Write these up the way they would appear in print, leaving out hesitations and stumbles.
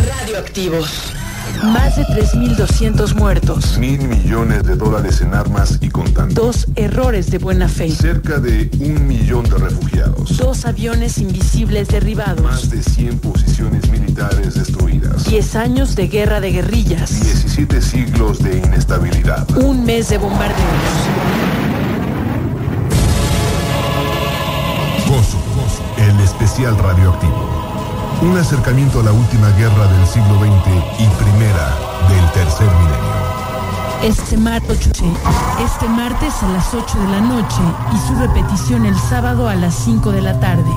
Radioactivos. Más de 3.200 muertos. $1.000 millones en armas y contando. 2 errores de buena fe. Cerca de 1 millón de refugiados. 2 aviones invisibles derribados. Más de 100 posiciones militares destruidas. 10 años de guerra de guerrillas. 17 siglos de inestabilidad. 1 mes de bombardeos. Kosovo, el especial radioactivo. Un acercamiento a la última guerra del siglo XX y primera del tercer milenio. Este martes a las 8 de la noche y su repetición el sábado a las 5 de la tarde.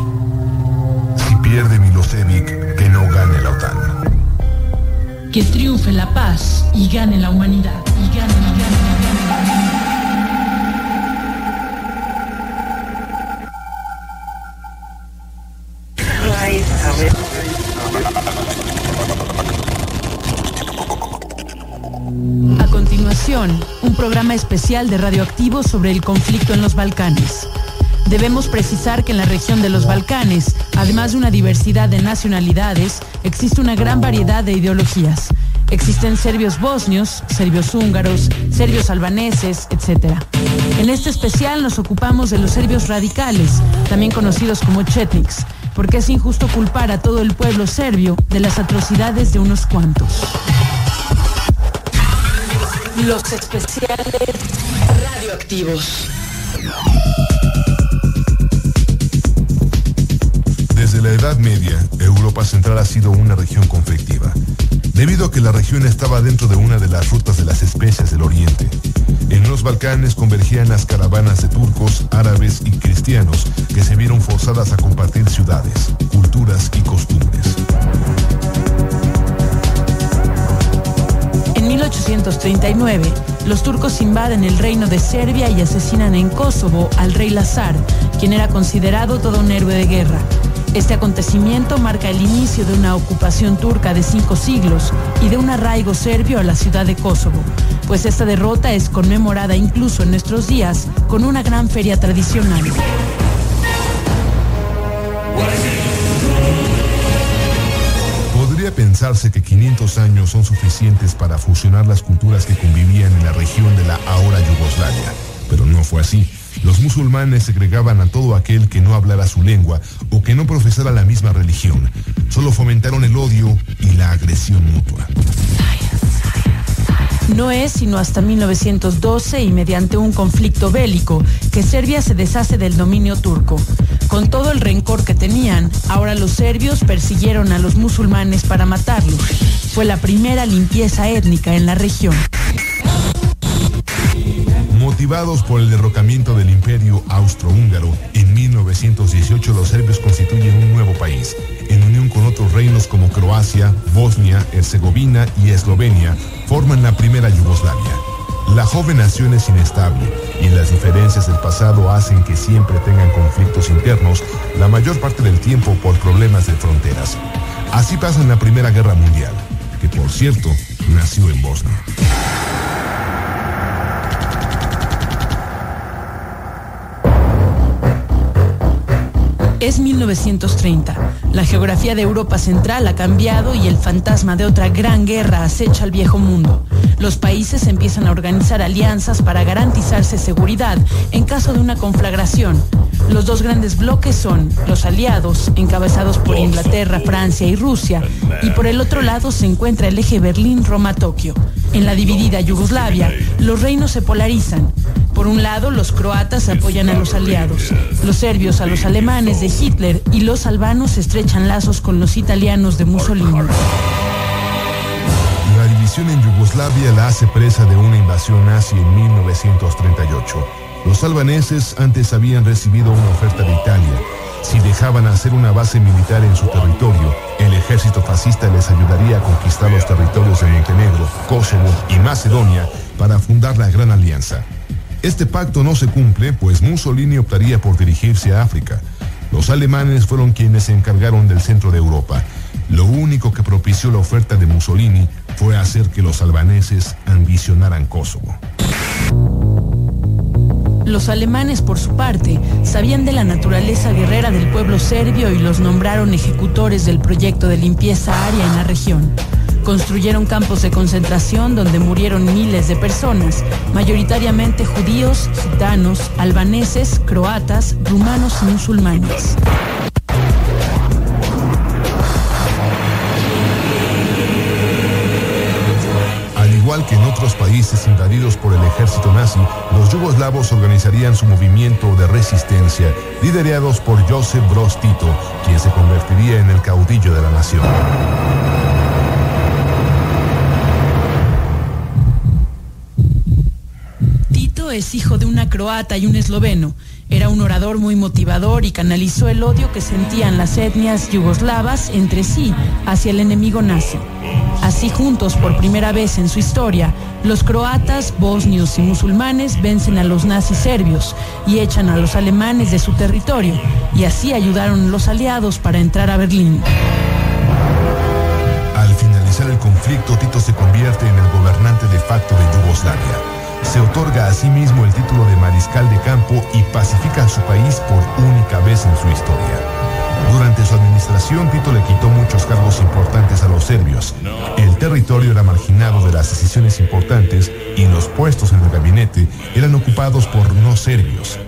Si pierde Milosevic, que no gane la OTAN. Que triunfe la paz y gane la humanidad. A continuación, un programa especial de Radioactivo sobre el conflicto en los Balcanes. Debemos precisar que en la región de los Balcanes, además de una diversidad de nacionalidades, existe una gran variedad de ideologías. Existen serbios bosnios, serbios húngaros, serbios albaneses, etc. En este especial nos ocupamos de los serbios radicales, también conocidos como chetniks, porque es injusto culpar a todo el pueblo serbio de las atrocidades de unos cuantos. Los especiales radioactivos. Desde la Edad Media, Europa Central ha sido una región conflictiva, debido a que la región estaba dentro de una de las rutas de las especias del Oriente. En los Balcanes convergían las caravanas de turcos, árabes y cristianos que se vieron forzadas a compartir ciudades, culturas y costumbres. En 1839, los turcos invaden el reino de Serbia y asesinan en Kosovo al rey Lazar, quien era considerado todo un héroe de guerra. Este acontecimiento marca el inicio de una ocupación turca de 5 siglos y de un arraigo serbio a la ciudad de Kosovo, pues esta derrota es conmemorada incluso en nuestros días con una gran feria tradicional. Podría pensarse que 500 años son suficientes para fusionar las culturas que convivían en la región de la ahora Yugoslavia, pero no fue así. Los musulmanes segregaban a todo aquel que no hablara su lengua o que no profesara la misma religión. Solo fomentaron el odio y la agresión mutua. No es sino hasta 1912 y mediante un conflicto bélico que Serbia se deshace del dominio turco. Con todo el rencor que tenían, ahora los serbios persiguieron a los musulmanes para matarlos. Fue la primera limpieza étnica en la región. Motivados por el derrocamiento del Imperio Austrohúngaro, en 1918 los serbios constituyen un nuevo país, en unión con otros reinos como Croacia, Bosnia, Herzegovina y Eslovenia, forman la primera Yugoslavia. La joven nación es inestable y las diferencias del pasado hacen que siempre tengan conflictos internos, la mayor parte del tiempo por problemas de fronteras. Así pasa en la Primera Guerra Mundial, que por cierto, nació en Bosnia. Es 1930. La geografía de Europa Central ha cambiado y el fantasma de otra gran guerra acecha al viejo mundo. Los países empiezan a organizar alianzas para garantizarse seguridad en caso de una conflagración. Los dos grandes bloques son los aliados, encabezados por Inglaterra, Francia y Rusia, y por el otro lado se encuentra el eje Berlín-Roma-Tokio. En la dividida Yugoslavia, los reinos se polarizan. Por un lado, los croatas apoyan a los aliados, los serbios a los alemanes de Hitler y los albanos estrechan lazos con los italianos de Mussolini. La división en Yugoslavia la hace presa de una invasión nazi en 1938. Los albaneses antes habían recibido una oferta de Italia. Si dejaban hacer una base militar en su territorio, el ejército fascista les ayudaría a conquistar los territorios de Montenegro, Kosovo y Macedonia para fundar la Gran Alianza. Este pacto no se cumple, pues Mussolini optaría por dirigirse a África. Los alemanes fueron quienes se encargaron del centro de Europa. Lo único que propició la oferta de Mussolini fue hacer que los albaneses ambicionaran Kosovo. Los alemanes, por su parte, sabían de la naturaleza guerrera del pueblo serbio y los nombraron ejecutores del proyecto de limpieza aria en la región. Construyeron campos de concentración donde murieron miles de personas, mayoritariamente judíos, gitanos, albaneses, croatas, rumanos y musulmanes. Al igual que en otros países invadidos por el ejército nazi, los yugoslavos organizarían su movimiento de resistencia, liderados por Josip Broz Tito, quien se convertiría en el caudillo de la nación. Tito es hijo de una croata y un esloveno. Era un orador muy motivador y canalizó el odio que sentían las etnias yugoslavas entre sí hacia el enemigo nazi. Así, juntos por primera vez en su historia, los croatas, bosnios y musulmanes vencen a los nazis serbios y echan a los alemanes de su territorio, y así ayudaron a los aliados para entrar a Berlín. Al finalizar el conflicto, Tito se convierte en el gobernante de facto de Yugoslavia. Se otorga a sí mismo el título de mariscal de campo y pacifica a su país por única vez en su historia. Durante su administración, Tito le quitó muchos cargos importantes a los serbios. El territorio era marginado de las decisiones importantes y los puestos en el gabinete eran ocupados por no serbios.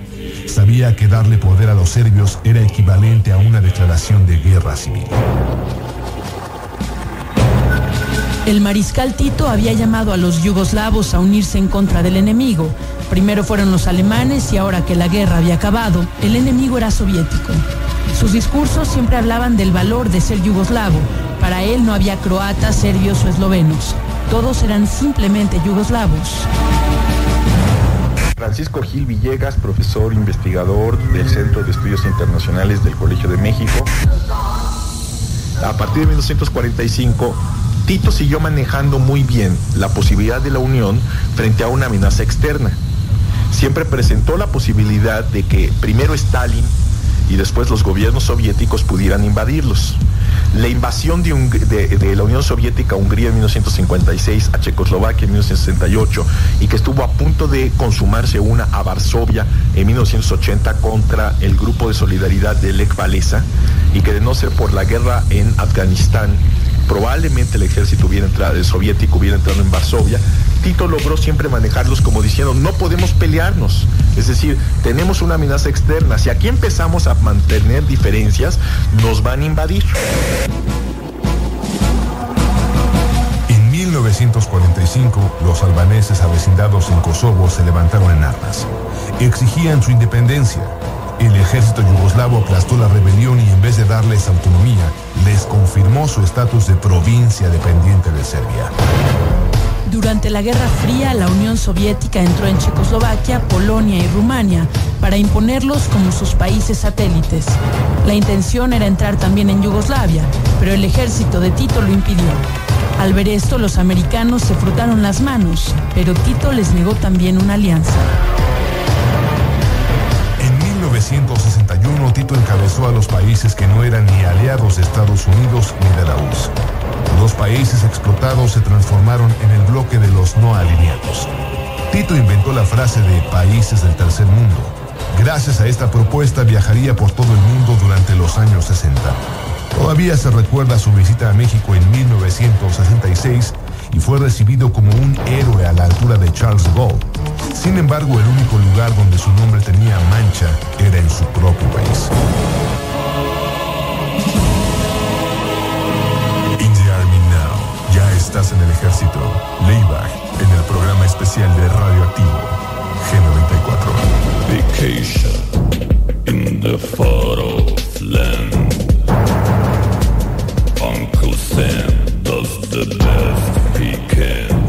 Sabía que darle poder a los serbios era equivalente a una declaración de guerra civil. El mariscal Tito había llamado a los yugoslavos a unirse en contra del enemigo. Primero fueron los alemanes y ahora que la guerra había acabado, el enemigo era soviético. Sus discursos siempre hablaban del valor de ser yugoslavo. Para él no había croatas, serbios o eslovenos. Todos eran simplemente yugoslavos. Francisco Gil Villegas, profesor investigador del Centro de Estudios Internacionales del Colegio de México. A partir de 1945, Tito siguió manejando muy bien la posibilidad de la unión frente a una amenaza externa. Siempre presentó la posibilidad de que primero Stalin y después los gobiernos soviéticos pudieran invadirlos. La invasión de la Unión Soviética a Hungría en 1956, a Checoslovaquia en 1968, y que estuvo a punto de consumarse una a Varsovia en 1980 contra el Grupo de Solidaridad de Lech Walesa, y que de no ser por la guerra en Afganistán, probablemente el ejército soviético hubiera entrado en Varsovia. Tito logró siempre manejarlos como diciendo, no podemos pelearnos, es decir, tenemos una amenaza externa, si aquí empezamos a mantener diferencias, nos van a invadir. En 1945, los albaneses avecindados en Kosovo se levantaron en armas. Exigían su independencia. El ejército yugoslavo aplastó la rebelión y en vez de darles autonomía, les confirmó su estatus de provincia dependiente de Serbia. Durante la Guerra Fría, la Unión Soviética entró en Checoslovaquia, Polonia y Rumania para imponerlos como sus países satélites. La intención era entrar también en Yugoslavia, pero el ejército de Tito lo impidió. Al ver esto, los americanos se frotaron las manos, pero Tito les negó también una alianza. En 1961, Tito encabezó a los países que no eran ni aliados de Estados Unidos ni de la URSS. Los países explotados se transformaron en el bloque de los no alineados. Tito inventó la frase de países del tercer mundo. Gracias a esta propuesta viajaría por todo el mundo durante los años 60. Todavía se recuerda su visita a México en 1966 y fue recibido como un héroe a la altura de Charles de Gaulle. Sin embargo, el único lugar donde su nombre tenía mancha era en su propio país. Ya estás en el ejército. Leibach, en el programa especial de Radioactivo G94. Vacation in the far off land. Uncle Sam does the best he can.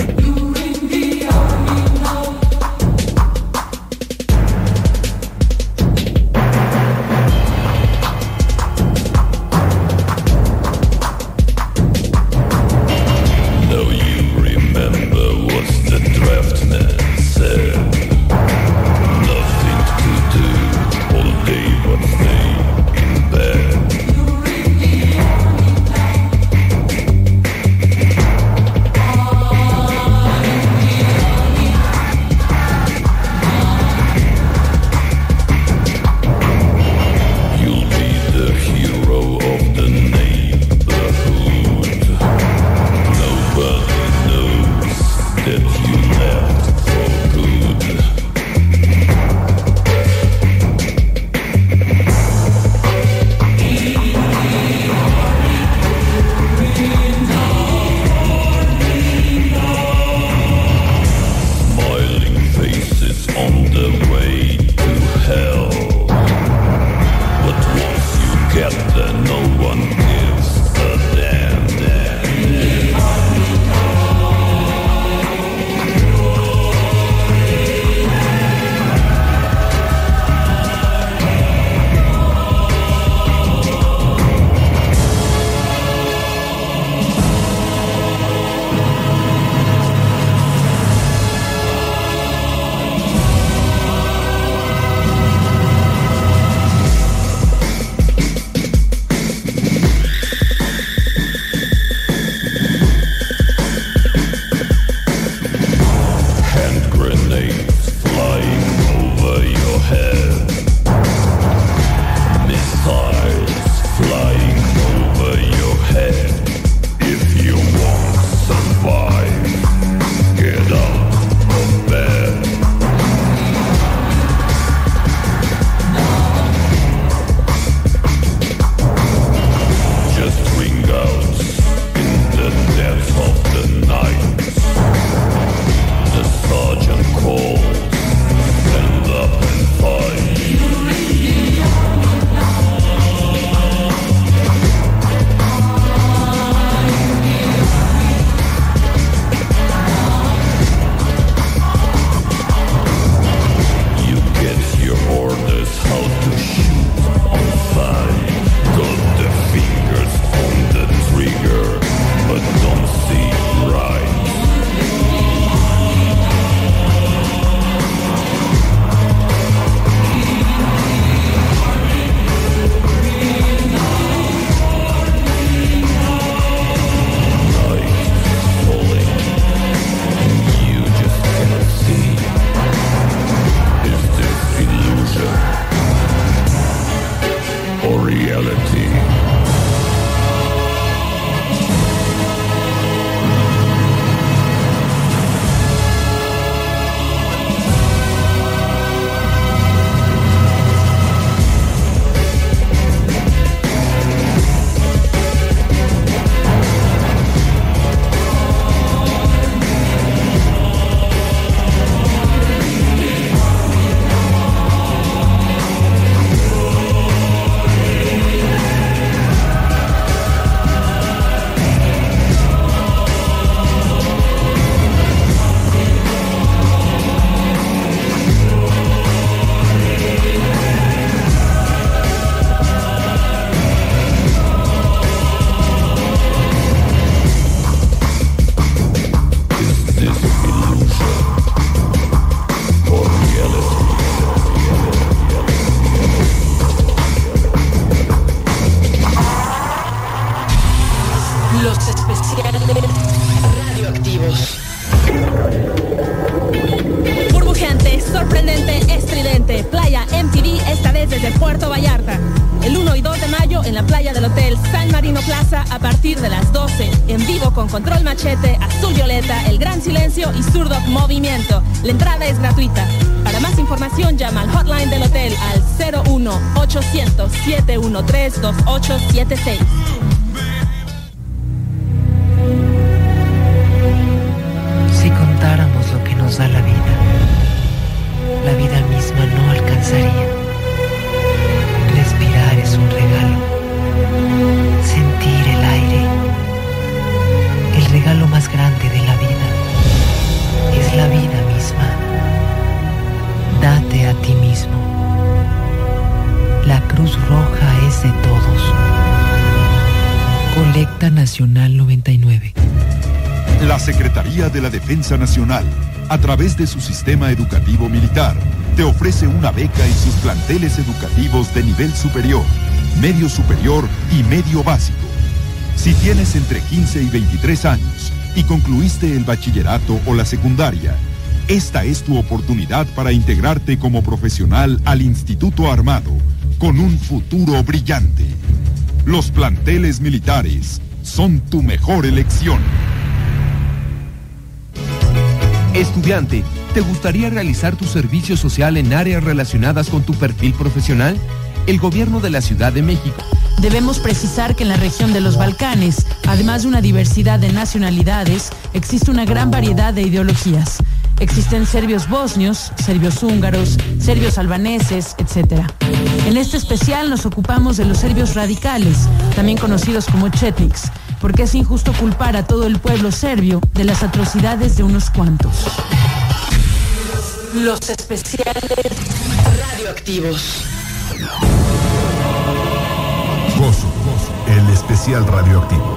Los especiales radioactivos. Burbujante, sorprendente, estridente. Playa MTV, esta vez desde Puerto Vallarta. El 1 y 2 de mayo en la playa del Hotel San Marino Plaza a partir de las 12. En vivo con Control Machete, Azul Violeta, El Gran Silencio y Zurdo Movimiento. La entrada es gratuita. Para más información llama al hotline del hotel al 01800-713-2876. Si contáramos lo que nos da la vida misma no alcanzaría. Respirar es un regalo. Sentir el aire. El regalo más grande de la vida es la vida misma. Date a ti mismo. La Cruz Roja es de todos. Colecta Nacional 99. La Secretaría de la Defensa Nacional, a través de su sistema educativo militar, te ofrece una beca en sus planteles educativos de nivel superior, medio superior y medio básico. Si tienes entre 15 y 23 años y concluiste el bachillerato o la secundaria, esta es tu oportunidad para integrarte como profesional al Instituto Armado con un futuro brillante. Los planteles militares son tu mejor elección. Estudiante, ¿te gustaría realizar tu servicio social en áreas relacionadas con tu perfil profesional? El gobierno de la Ciudad de México. Debemos precisar que en la región de los Balcanes, además de una diversidad de nacionalidades, existe una gran variedad de ideologías. Existen serbios bosnios, serbios húngaros, serbios albaneses, etc. En este especial nos ocupamos de los serbios radicales, también conocidos como chetniks, porque es injusto culpar a todo el pueblo serbio de las atrocidades de unos cuantos. Los especiales radioactivos. El especial radioactivo.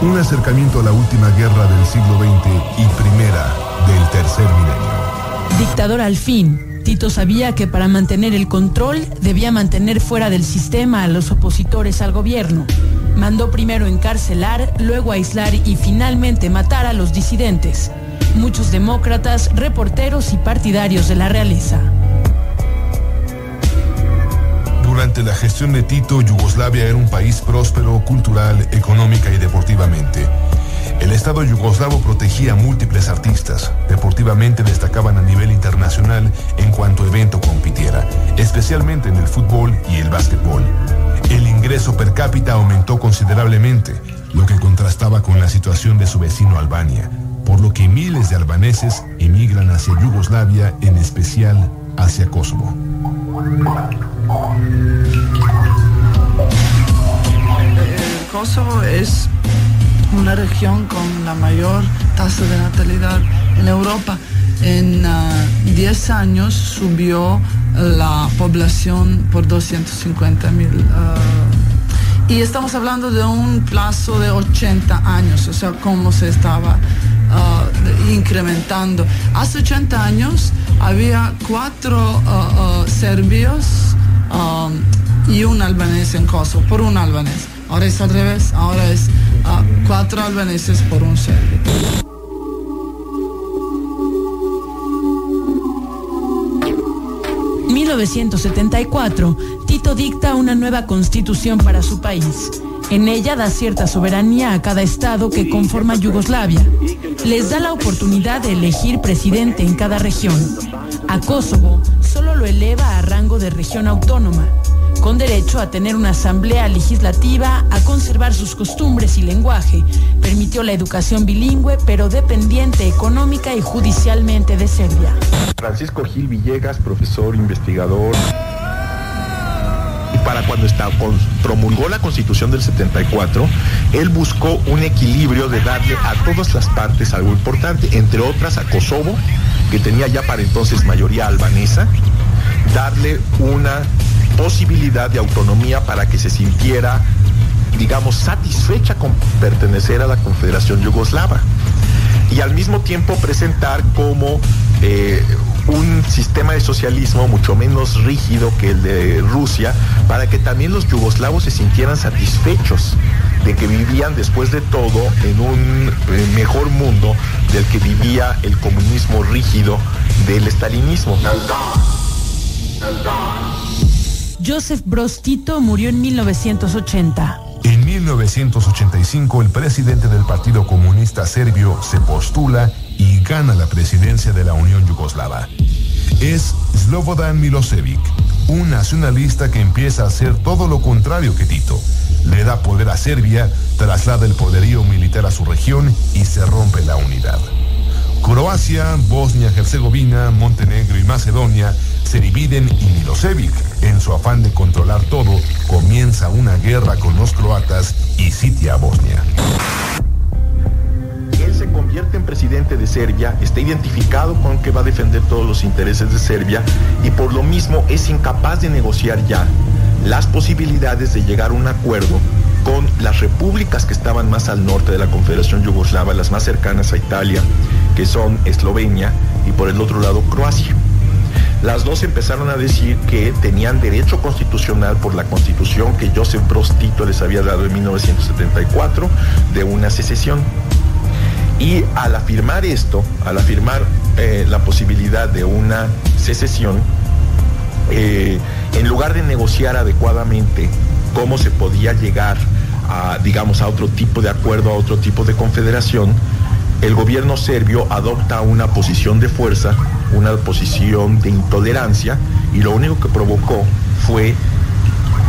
Un acercamiento a la última guerra del siglo XX y primera del tercer milenio. Dictador al fin, Tito sabía que para mantener el control debía mantener fuera del sistema a los opositores al gobierno. Mandó primero encarcelar, luego aislar y finalmente matar a los disidentes. Muchos demócratas, reporteros y partidarios de la realeza. Durante la gestión de Tito, Yugoslavia era un país próspero, cultural, económica y deportivamente. El Estado yugoslavo protegía a múltiples artistas. Deportivamente destacaban a nivel internacional en cuanto evento compitiera, especialmente en el fútbol y el básquetbol. El ingreso per cápita aumentó considerablemente, lo que contrastaba con la situación de su vecino Albania, por lo que miles de albaneses emigran hacia Yugoslavia, en especial hacia Kosovo. Kosovo es una región con la mayor tasa de natalidad en Europa. En 10 años subió la población por 250,000. Y estamos hablando de un plazo de 80 años, o sea, cómo se estaba incrementando. Hace 80 años había 4 serbios y un albanés en Kosovo, por un albanés. Ahora es al revés, ahora es 4 albaneses por un serbio. En 1974, Tito dicta una nueva constitución para su país. En ella da cierta soberanía a cada estado que conforma Yugoslavia. Les da la oportunidad de elegir presidente en cada región. A Kosovo solo lo eleva a rango de región autónoma, con derecho a tener una asamblea legislativa, a conservar sus costumbres y lenguaje. Permitió la educación bilingüe, pero dependiente económica y judicialmente de Serbia. Francisco Gil Villegas, profesor, investigador. Y para cuando promulgó la Constitución del 74, él buscó un equilibrio de darle a todas las partes algo importante, entre otras a Kosovo, que tenía ya para entonces mayoría albanesa, darle una posibilidad de autonomía para que se sintiera, digamos, satisfecha con pertenecer a la Confederación Yugoslava, y al mismo tiempo presentar como un sistema de socialismo mucho menos rígido que el de Rusia, para que también los yugoslavos se sintieran satisfechos de que vivían después de todo en un mejor mundo del que vivía el comunismo rígido del estalinismo. Joseph Broz Tito murió en 1980. En 1985 el presidente del Partido Comunista Serbio se postula y gana la presidencia de la Unión Yugoslava. Es Slobodan Milošević, un nacionalista que empieza a hacer todo lo contrario que Tito. Le da poder a Serbia, traslada el poderío militar a su región y se rompe la unidad. Croacia, Bosnia-Herzegovina, Montenegro y Macedonia se dividen y Milošević, en su afán de controlar todo, comienza una guerra con los croatas y sitia a Bosnia. Él se convierte en presidente de Serbia, está identificado con que va a defender todos los intereses de Serbia y por lo mismo es incapaz de negociar ya las posibilidades de llegar a un acuerdo con las repúblicas que estaban más al norte de la Confederación Yugoslava, las más cercanas a Italia, que son Eslovenia y por el otro lado Croacia. Las dos empezaron a decir que tenían derecho constitucional por la constitución que Joseph Broz Tito les había dado en 1974 de una secesión. Y al afirmar esto, la posibilidad de una secesión, en lugar de negociar adecuadamente cómo se podía llegar a, digamos, a otro tipo de acuerdo, a otro tipo de confederación, el gobierno serbio adopta una posición de fuerza, una posición de intolerancia, y lo único que provocó fue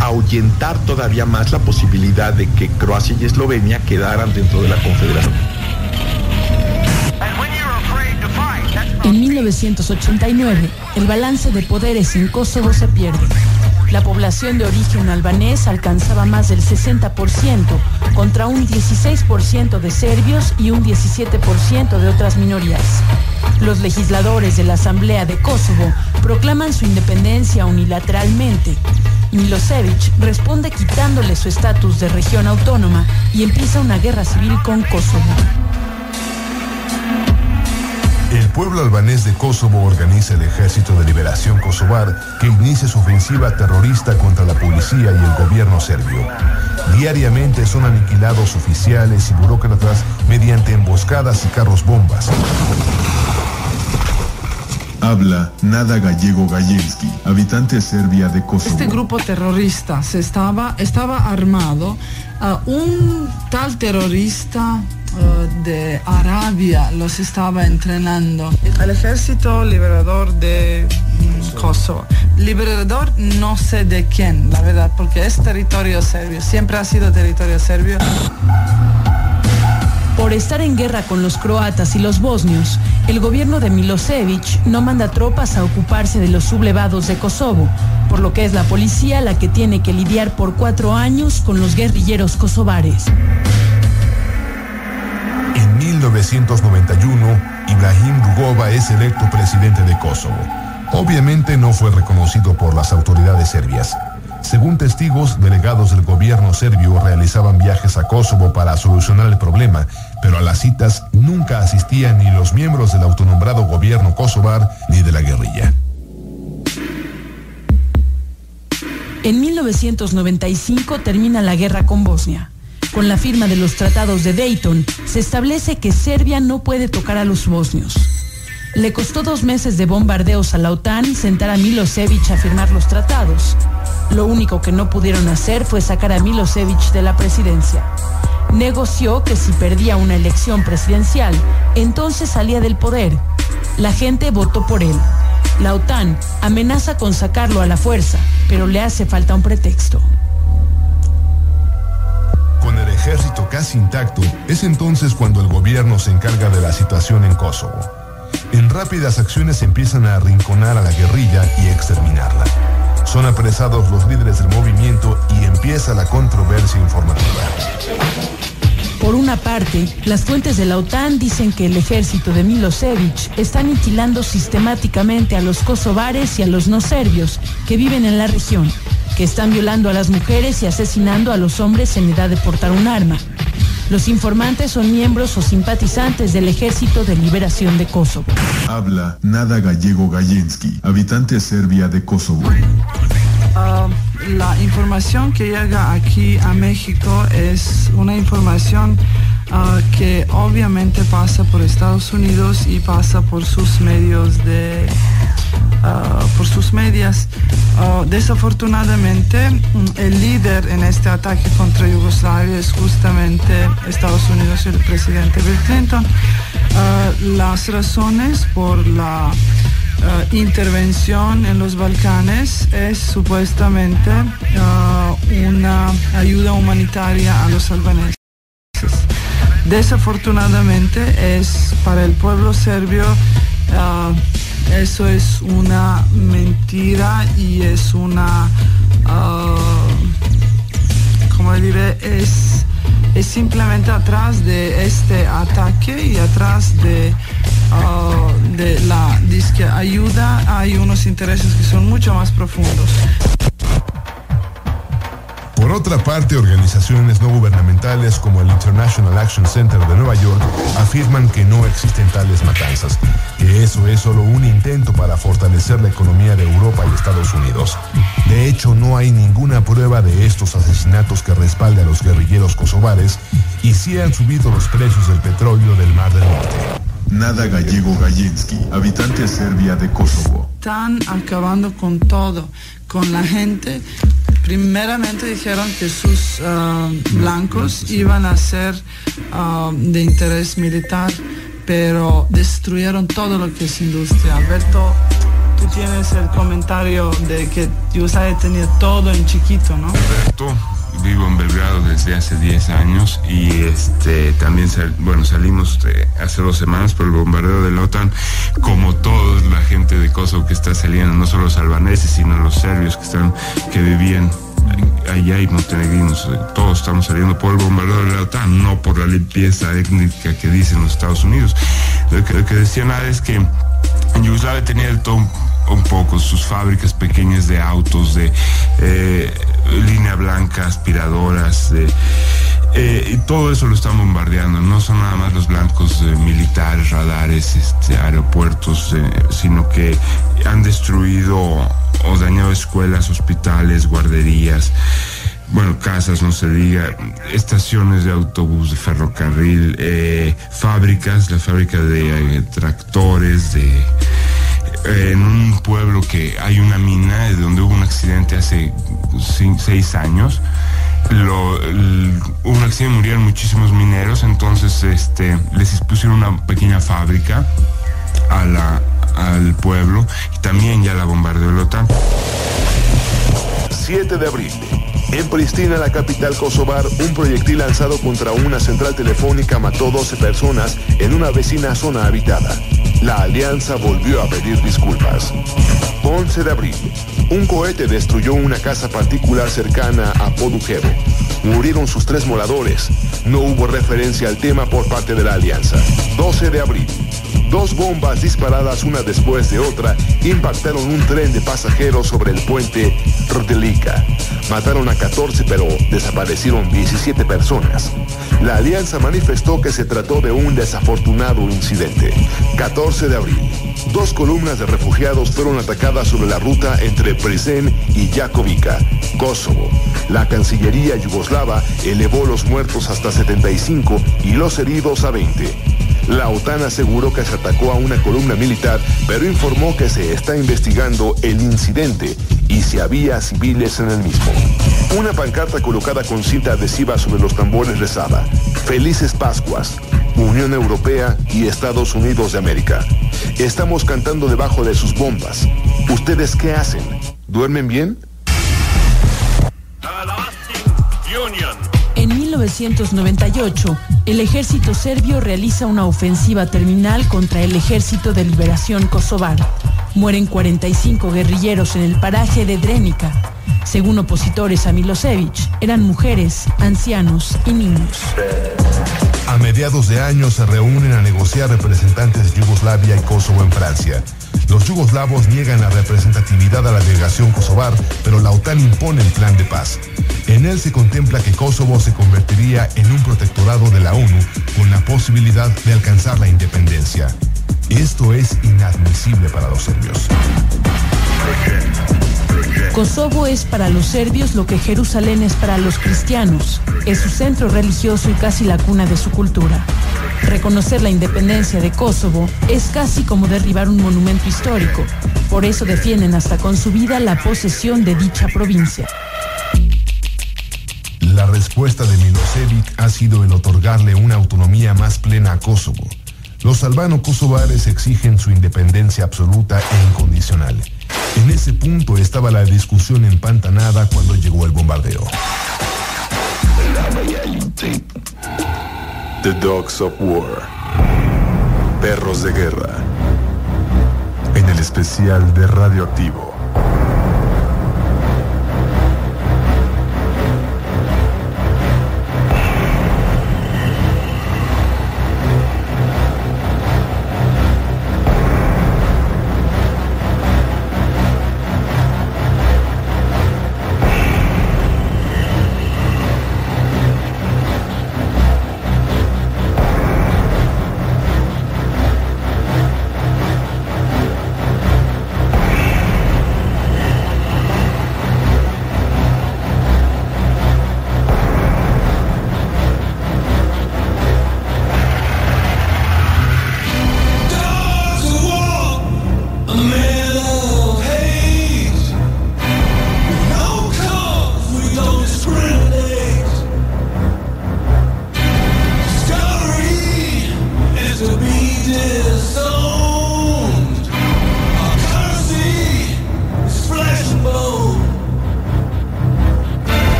ahuyentar todavía más la posibilidad de que Croacia y Eslovenia quedaran dentro de la confederación. En 1989, el balance de poderes en Kosovo se pierde. La población de origen albanés alcanzaba más del 60%, contra un 16% de serbios y un 17% de otras minorías. Los legisladores de la Asamblea de Kosovo proclaman su independencia unilateralmente. Milošević responde quitándole su estatus de región autónoma y empieza una guerra civil con Kosovo. El pueblo albanés de Kosovo organiza el Ejército de Liberación Kosovar, que inicia su ofensiva terrorista contra la policía y el gobierno serbio. Diariamente son aniquilados oficiales y burócratas mediante emboscadas y carros bombas. Habla Nada Gallego Gajenski, habitante serbia de Kosovo. Este grupo terrorista estaba armado. Un tal terrorista de Arabia los estaba entrenando. El Ejército Liberador de Kosovo. Liberador no sé de quién, la verdad, porque es territorio serbio, siempre ha sido territorio serbio. Por estar en guerra con los croatas y los bosnios, el gobierno de Milošević no manda tropas a ocuparse de los sublevados de Kosovo, por lo que es la policía la que tiene que lidiar por 4 años con los guerrilleros kosovares. En 1991, Ibrahim Rugova es electo presidente de Kosovo. Obviamente no fue reconocido por las autoridades serbias. Según testigos, delegados del gobierno serbio realizaban viajes a Kosovo para solucionar el problema, pero a las citas nunca asistían ni los miembros del autonombrado gobierno kosovar ni de la guerrilla. En 1995 termina la guerra con Bosnia. Con la firma de los tratados de Dayton, se establece que Serbia no puede tocar a los bosnios. Le costó 2 meses de bombardeos a la OTAN sentar a Milošević a firmar los tratados. Lo único que no pudieron hacer fue sacar a Milošević de la presidencia. Negoció que si perdía una elección presidencial, entonces salía del poder. La gente votó por él. La OTAN amenaza con sacarlo a la fuerza, pero le hace falta un pretexto. Con el ejército casi intacto, es entonces cuando el gobierno se encarga de la situación en Kosovo. En rápidas acciones empiezan a arrinconar a la guerrilla y exterminarla. Son apresados los líderes del movimiento y empieza la controversia informativa. Por una parte, las fuentes de la OTAN dicen que el ejército de Milošević está aniquilando sistemáticamente a los kosovares y a los no serbios que viven en la región, que están violando a las mujeres y asesinando a los hombres en edad de portar un arma. Los informantes son miembros o simpatizantes del Ejército de Liberación de Kosovo. Habla Nada Gallego Gajenski, habitante serbia de Kosovo. la información que llega aquí a México es una información que obviamente pasa por Estados Unidos y pasa por sus medios por sus medias. Desafortunadamente, el líder en este ataque contra Yugoslavia es justamente Estados Unidos y el presidente Bill Clinton. Las razones por la intervención en los Balcanes es supuestamente una ayuda humanitaria a los albaneses. Desafortunadamente es para el pueblo serbio, eso es una mentira y es una, como diré, es simplemente atrás de este ataque y atrás de la disque ayuda hay unos intereses que son mucho más profundos. Por otra parte, organizaciones no gubernamentales como el International Action Center de Nueva York afirman que no existen tales matanzas, que eso es solo un intento para fortalecer la economía de Europa y Estados Unidos. De hecho, no hay ninguna prueba de estos asesinatos que respalde a los guerrilleros kosovares y sí han subido los precios del petróleo del Mar del Norte. Nada Gallego Gajinski, habitante serbia de Kosovo. Están acabando con todo, con la gente. Primeramente dijeron que sus blancos iban a ser de interés militar, pero destruyeron todo lo que es industria. Alberto, tú tienes el comentario de que Yugoslavia tenía todo en chiquito, ¿no? Correcto. Vivo en Belgrado desde hace 10 años y también salimos hace 2 semanas por el bombardeo de la OTAN, como toda la gente de Kosovo que está saliendo, no solo los albaneses, sino los serbios que vivían allá y montenegrinos, todos estamos saliendo por el bombardeo de la OTAN, no por la limpieza étnica que dicen los Estados Unidos. Lo que decía nada es que en Yugoslavia tenía de todo un poco, sus fábricas pequeñas de autos, de línea blanca, aspiradoras, y todo eso lo están bombardeando. No son nada más los blancos militares, radares, aeropuertos, sino que han destruido o dañado escuelas, hospitales, guarderías, casas, no se diga, estaciones de autobús, de ferrocarril, fábricas, la fábrica de tractores, en un pueblo que hay una mina donde hubo un accidente hace 6 años. Hubo un accidente, murieron muchísimos mineros, entonces les pusieron una pequeña fábrica al pueblo y también ya la bombardeó la OTAN. 7 de abril. En Pristina, la capital kosovar, un proyectil lanzado contra una central telefónica mató 12 personas en una vecina zona habitada. La alianza volvió a pedir disculpas. 11 de abril. Un cohete destruyó una casa particular cercana a Podujevo. Murieron sus 3 moradores. No hubo referencia al tema por parte de la alianza. 12 de abril. 2 bombas disparadas una después de otra impactaron un tren de pasajeros sobre el puente Rdelica. Mataron a 14, pero desaparecieron 17 personas. La alianza manifestó que se trató de un desafortunado incidente. 14 de abril. 2 columnas de refugiados fueron atacadas sobre la ruta entre Presen y Jakovica, Kosovo. La Cancillería yugoslava elevó los muertos hasta 75 y los heridos a 20. La OTAN aseguró que se atacó a una columna militar, pero informó que se está investigando el incidente y si había civiles en el mismo. Una pancarta colocada con cinta adhesiva sobre los tambores rezaba: Felices Pascuas, Unión Europea y Estados Unidos de América. Estamos cantando debajo de sus bombas. ¿Ustedes qué hacen? ¿Duermen bien? En 1998, el ejército serbio realiza una ofensiva terminal contra el Ejército de Liberación Kosovar. Mueren 45 guerrilleros en el paraje de Drenica. Según opositores a Milosevic, eran mujeres, ancianos y niños. A mediados de año se reúnen a negociar representantes de Yugoslavia y Kosovo en Francia. Los yugoslavos niegan la representatividad a la delegación kosovar, pero la OTAN impone el plan de paz. En él se contempla que Kosovo se convertiría en un protectorado de la ONU con la posibilidad de alcanzar la independencia. Esto es inadmisible para los serbios. Kosovo es para los serbios lo que Jerusalén es para los cristianos. Es su centro religioso y casi la cuna de su cultura. Reconocer la independencia de Kosovo es casi como derribar un monumento histórico. Por eso defienden hasta con su vida la posesión de dicha provincia. La respuesta de Milosevic ha sido el otorgarle una autonomía más plena a Kosovo. Los albano-kosovares exigen su independencia absoluta e incondicional. En ese punto estaba la discusión empantanada cuando llegó el bombardeo. The Dogs of War. Perros de guerra. En el especial de Radioactivo.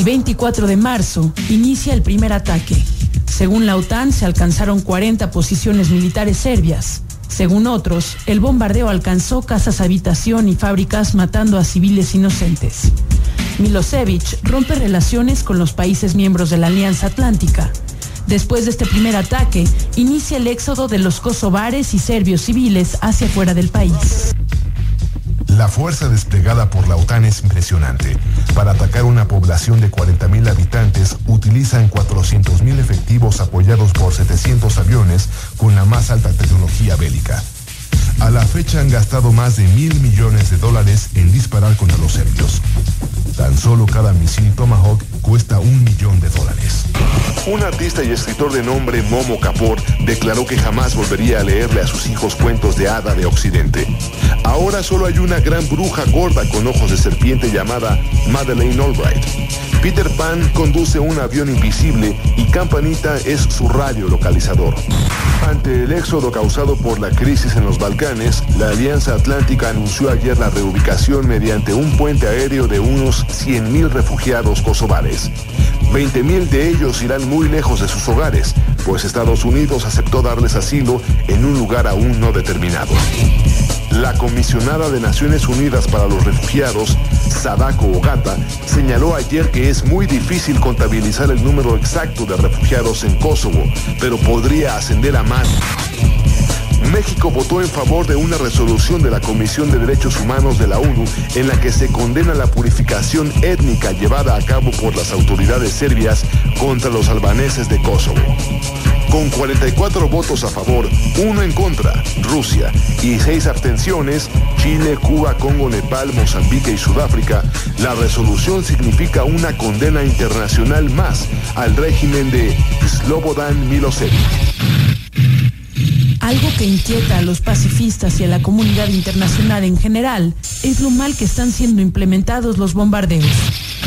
El 24 de marzo inicia el primer ataque. Según la OTAN, se alcanzaron 40 posiciones militares serbias. Según otros, el bombardeo alcanzó casas habitación y fábricas, matando a civiles inocentes. Milošević rompe relaciones con los países miembros de la Alianza Atlántica. Después de este primer ataque, inicia el éxodo de los kosovares y serbios civiles hacia fuera del país. La fuerza desplegada por la OTAN es impresionante. Para atacar una población de 40.000 habitantes, utilizan 400.000 efectivos apoyados por 700 aviones con la más alta tecnología bélica. A la fecha han gastado más de $1.000 millones en disparar contra los serbios. Tan solo cada misil Tomahawk cuesta $1 millón. Un artista y escritor de nombre Momo Kapoor declaró que jamás volvería a leerle a sus hijos cuentos de hada de Occidente. Ahora solo hay una gran bruja gorda con ojos de serpiente llamada Madeleine Albright. Peter Pan conduce un avión invisible y Campanita es su radio localizador. Ante el éxodo causado por la crisis en los Balcanes, la Alianza Atlántica anunció ayer la reubicación mediante un puente aéreo de unos 100.000 refugiados kosovares. 20.000 de ellos irán muy lejos de sus hogares, pues Estados Unidos aceptó darles asilo en un lugar aún no determinado. La comisionada de Naciones Unidas para los Refugiados, Sadako Ogata, señaló ayer que es muy difícil contabilizar el número exacto de refugiados en Kosovo, pero podría ascender a más. México votó en favor de una resolución de la Comisión de Derechos Humanos de la ONU en la que se condena la purificación étnica llevada a cabo por las autoridades serbias contra los albaneses de Kosovo. Con 44 votos a favor, 1 en contra, Rusia, y 6 abstenciones, Chile, Cuba, Congo, Nepal, Mozambique y Sudáfrica, la resolución significa una condena internacional más al régimen de Slobodan Milošević. Algo que inquieta a los pacifistas y a la comunidad internacional en general es lo mal que están siendo implementados los bombardeos.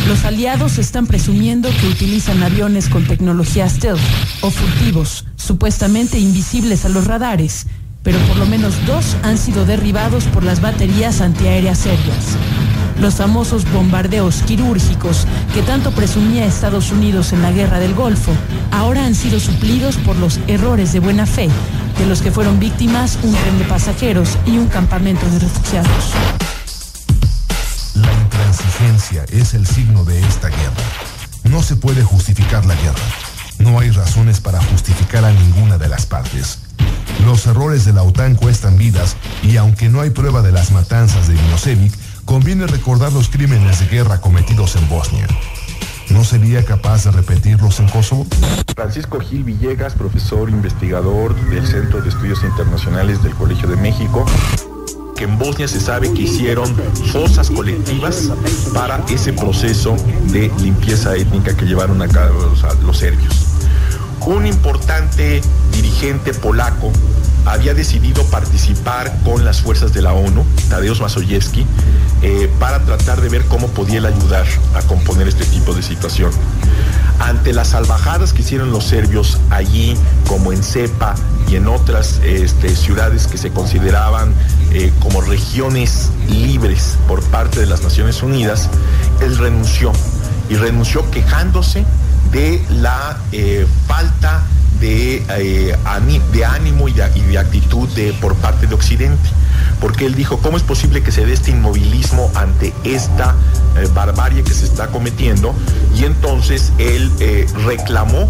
Los aliados están presumiendo que utilizan aviones con tecnología stealth o furtivos, supuestamente invisibles a los radares, pero por lo menos 2 han sido derribados por las baterías antiaéreas serbias. Los famosos bombardeos quirúrgicos que tanto presumía Estados Unidos en la Guerra del Golfo, ahora han sido suplidos por los errores de buena fe, de los que fueron víctimas un tren de pasajeros y un campamento de refugiados. La intransigencia es el signo de esta guerra. No se puede justificar la guerra. No hay razones para justificar a ninguna de las partes. Los errores de la OTAN cuestan vidas y aunque no hay prueba de las matanzas de Milošević, conviene recordar los crímenes de guerra cometidos en Bosnia. ¿No sería capaz de repetirlos en Kosovo? Francisco Gil Villegas, profesor investigador del Centro de Estudios Internacionales del Colegio de México, que en Bosnia se sabe que hicieron fosas colectivas para ese proceso de limpieza étnica que llevaron a cabo los serbios. Un importante dirigente polaco había decidido participar con las fuerzas de la ONU, Tadeusz Mazowiecki, para tratar de ver cómo podía él ayudar a componer este tipo de situación. Ante las salvajadas que hicieron los serbios allí, como en Zepa y en otras ciudades que se consideraban como regiones libres por parte de las Naciones Unidas, él renunció quejándose de la falta de ánimo y de actitud por parte de Occidente, porque él dijo, ¿cómo es posible que se dé este inmovilismo ante esta barbarie que se está cometiendo? Y entonces él reclamó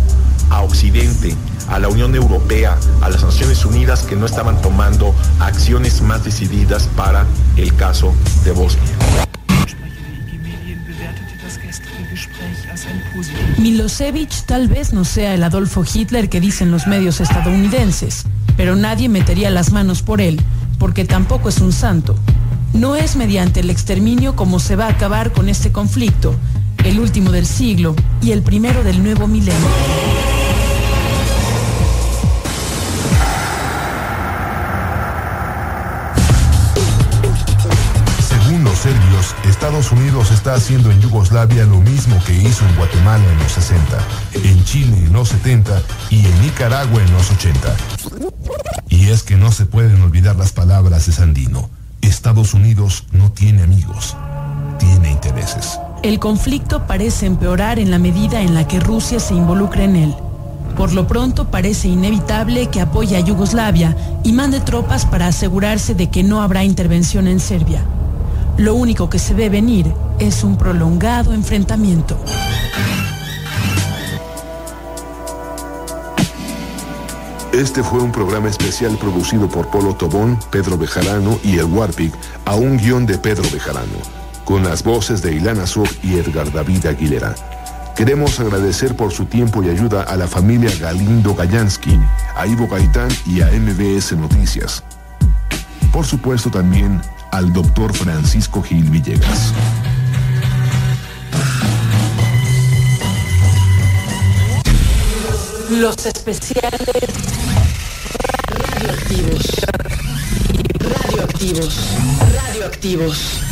a Occidente, a la Unión Europea, a las Naciones Unidas, que no estaban tomando acciones más decididas para el caso de Bosnia. Milošević tal vez no sea el Adolfo Hitler que dicen los medios estadounidenses, pero nadie metería las manos por él, porque tampoco es un santo. No es mediante el exterminio como se va a acabar con este conflicto, el último del siglo y el primero del nuevo milenio. Serbios, Estados Unidos está haciendo en Yugoslavia lo mismo que hizo en Guatemala en los 60, en Chile en los 70 y en Nicaragua en los 80. Y es que no se pueden olvidar las palabras de Sandino. Estados Unidos no tiene amigos, tiene intereses. El conflicto parece empeorar en la medida en la que Rusia se involucra en él. Por lo pronto parece inevitable que apoye a Yugoslavia y mande tropas para asegurarse de que no habrá intervención en Serbia. Lo único que se ve venir es un prolongado enfrentamiento. Este fue un programa especial producido por Polo Tobón, Pedro Bejarano y el Warpig, a un guión de Pedro Bejarano, con las voces de Ilana Zog y Edgar David Aguilera. Queremos agradecer por su tiempo y ayuda a la familia Galindo Gayansky, a Ivo Gaitán y a MBS Noticias. Por supuesto también al doctor Francisco Gil Villegas. Los especiales radioactivos.